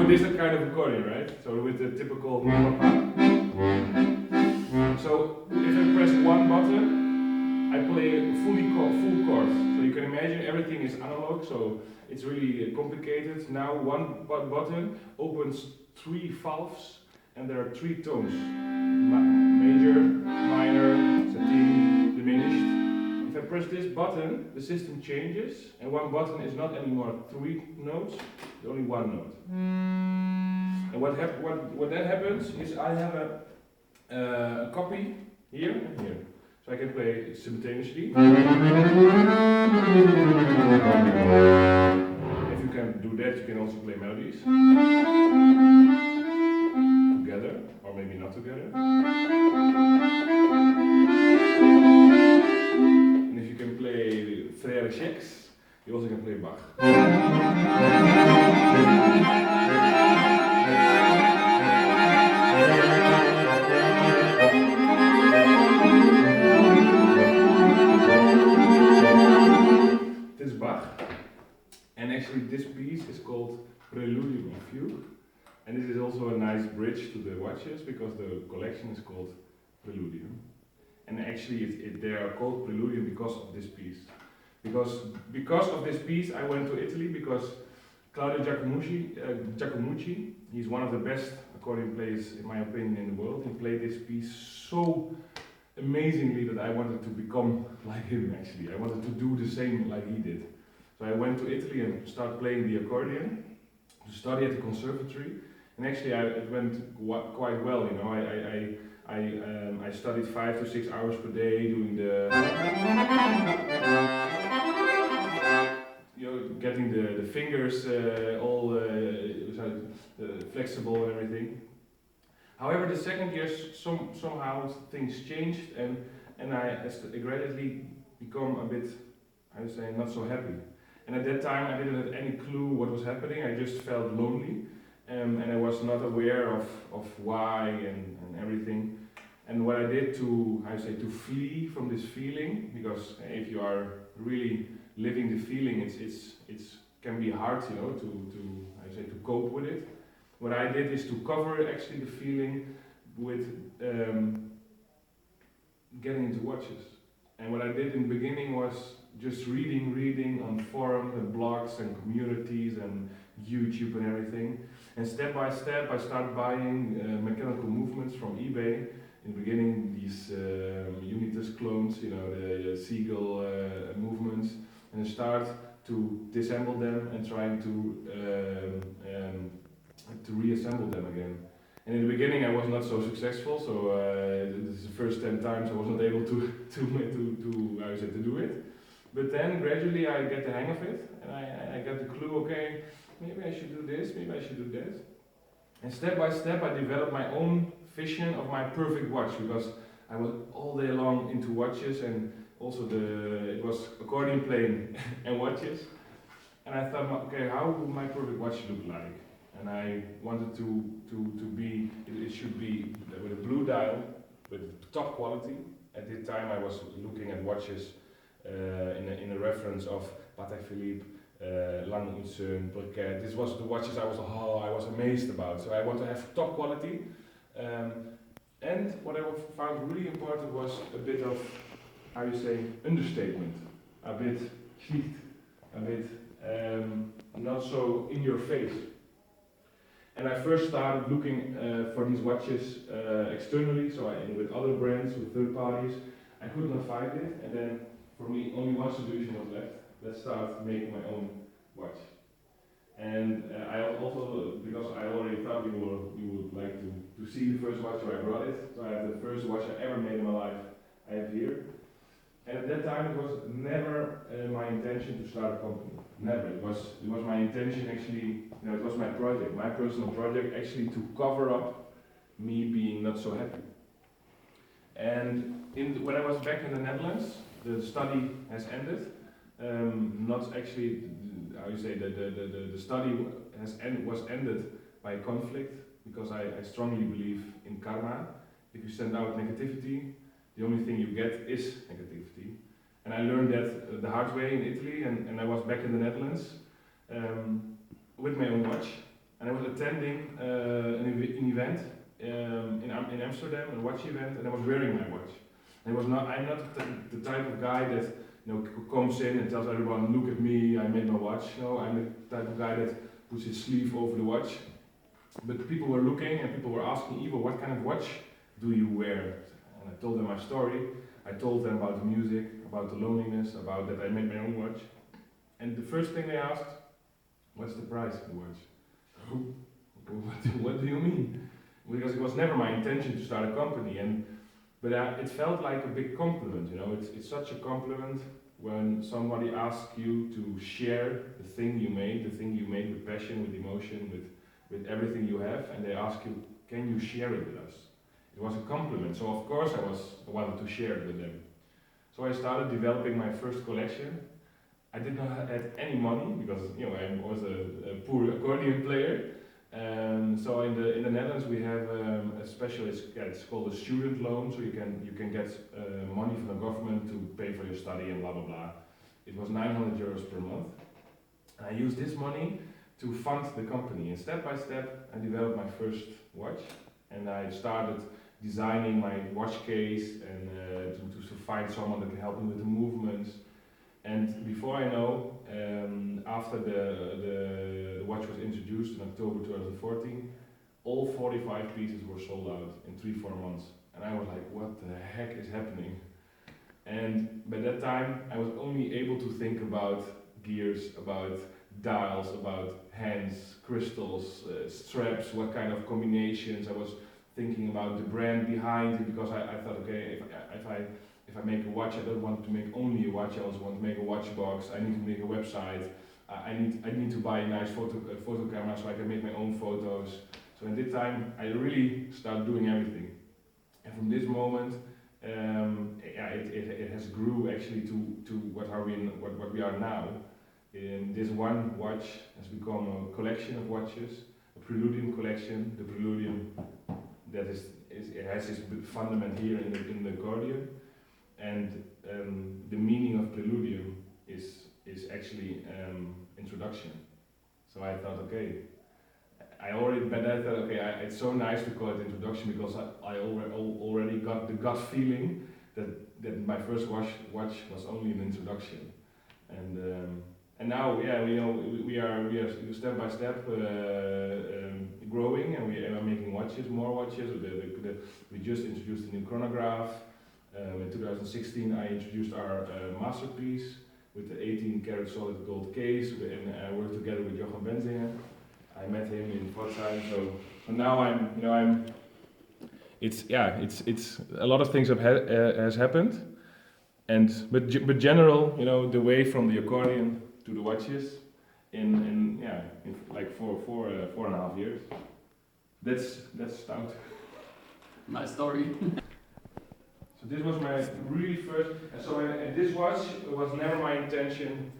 This is a kind of accordion, right? So with the typical. So if I press one button, I play full chord. So you can imagine everything is analog, so it's really complicated. Now one button opens 3 valves, and there are 3 tones: major, minor, satin, diminished. If I press this button, the system changes, and one button is not anymore 3 notes, it's only 1 note. And what then happens is I have a copy here and here. So I can play simultaneously. If you can do that, you can also play melodies. Together, or maybe not together. And if you can play Frédéric Checks, you also can play Bach. This is Bach, and actually this piece is called Preludium and Fugue, and this is also a nice bridge to the watches because the collection is called Preludium, and actually they are called Preludium because of this piece. Because of this piece I went to Italy because Claudio Giacomucci, he's one of the best accordion players in my opinion in the world. He played this piece so amazingly that I wanted to become like him actually. I wanted to do the same like he did. So I went to Italy and started playing the accordion to study at the conservatory, and actually it went quite well. You know, I studied 5 to 6 hours per day doing the, you know, getting the fingers all flexible and everything. However, the second year somehow things changed, and I gradually become a bit, I would say, not so happy. And at that time I didn't have any clue what was happening. I just felt lonely, and I was not aware of why and everything. And what I did to flee from this feeling, because if you are really living the feeling, it's can be hard, you know, to cope with it. What I did is to cover actually the feeling with getting into watches. And what I did in the beginning was just reading on forums and blogs and communities and YouTube and everything. And step by step I started buying mechanical movements from eBay. In the beginning these Unitas clones, you know, the Seagull movements, and I start to disassemble them and trying to reassemble them again. And in the beginning I was not so successful, so this is the first 10 times I was not able to do it. But then gradually I get the hang of it, and I got the clue, okay, maybe I should do this, maybe I should do that. And step by step I developed my own vision of my perfect watch, because I was all day long into watches, and also it was accordion playing and watches. And I thought, okay, how would my perfect watch look like? And I wanted to be, it should be with a blue dial, with top quality. At the time I was looking at watches in a reference of Patek Philippe, Lange & Söhne, Breguet. This was the watches I was amazed about. So I want to have top quality. And what I found really important was a bit of, how you say, understatement, a bit schlicht, a bit not so in your face. And I first started looking for these watches externally, so with other brands, with third parties. I could not find it, and then for me only one solution was left. Let's start making my own watch. And I also, because I already thought you would like to see the first watch, so I brought it. So I have the first watch I ever made in my life, I have here. And at that time it was never my intention to start a company. Never. It was my intention actually, you know, it was my project, my personal project, actually to cover up me being not so happy. And when I was back in the Netherlands, the study has ended. Not actually, how you say, the study was ended by conflict, because I strongly believe in karma. If you send out negativity, the only thing you get is negativity. And I learned that the hard way in Italy, and I was back in the Netherlands with my own watch, and I was attending an event in Amsterdam, a watch event, and I was wearing my watch. And I'm not the type of guy that, you know, comes in and tells everyone, look at me, I made my watch. No, I'm the type of guy that puts his sleeve over the watch. But people were looking and people were asking, Yvo, what kind of watch do you wear? And I told them my story. I told them about the music, about the loneliness, about that I made my own watch. And the first thing they asked, what's the price of the watch? What do you mean? Because it was never my intention to start a company, but it felt like a big compliment, you know. It's such a compliment when somebody asks you to share the thing you made with passion, with emotion, with everything you have, and they ask you, can you share it with us? It was a compliment, so of course I wanted to share it with them. So I started developing my first collection. I did not have any money because, you know, I was a poor accordion player. So in the Netherlands we have a special, it's called a student loan, so you can get money from the government to pay for your study and blah blah blah. It was 900 euros per month. And I used this money to fund the company, and step by step I developed my first watch, and I started designing my watch case and to find someone that can help me with the movements. And before I know, after the watch was introduced in October 2014, all 45 pieces were sold out in 3-4 months. And I was like, what the heck is happening? And by that time, I was only able to think about gears, about dials, about hands, crystals, straps, what kind of combinations. I was thinking about the brand behind it, because I thought, okay, if I make a watch, I don't want to make only a watch, I also want to make a watch box, I need to make a website, I need to buy a nice photo camera so I can make my own photos. So in this time, I really started doing everything. And from this moment, it has grew actually to what we are now. This one watch has become a collection of watches, a Preludium collection. The Preludium that it has its fundament here in the accordion, and the meaning of Preludium is actually introduction. So I thought, okay, it's so nice to call it introduction, because I already got the gut feeling that my first watch was only an introduction, and now, yeah, we are step by step growing, and we are making more watches. We just introduced a new chronograph. In 2016, I introduced our masterpiece with the 18-karat solid gold case, and I worked together with Jochen Benzinger. I met him in Pforzheim, so now it's a lot of things has happened, but general, you know, the way from the accordion to the watches in like 4.5 years. That's Staudt. Nice story. So this was my really first, and this watch was never my intention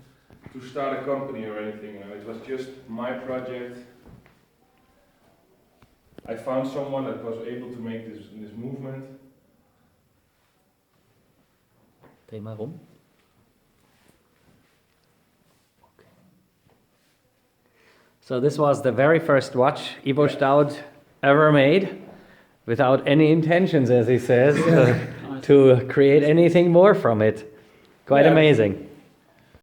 to start a company or anything. It was just my project. I found someone that was able to make this movement. Dreh mal rum. So this was the very first watch Yvo Staudt ever made, without any intentions, as he says, to create anything more from it. Quite amazing.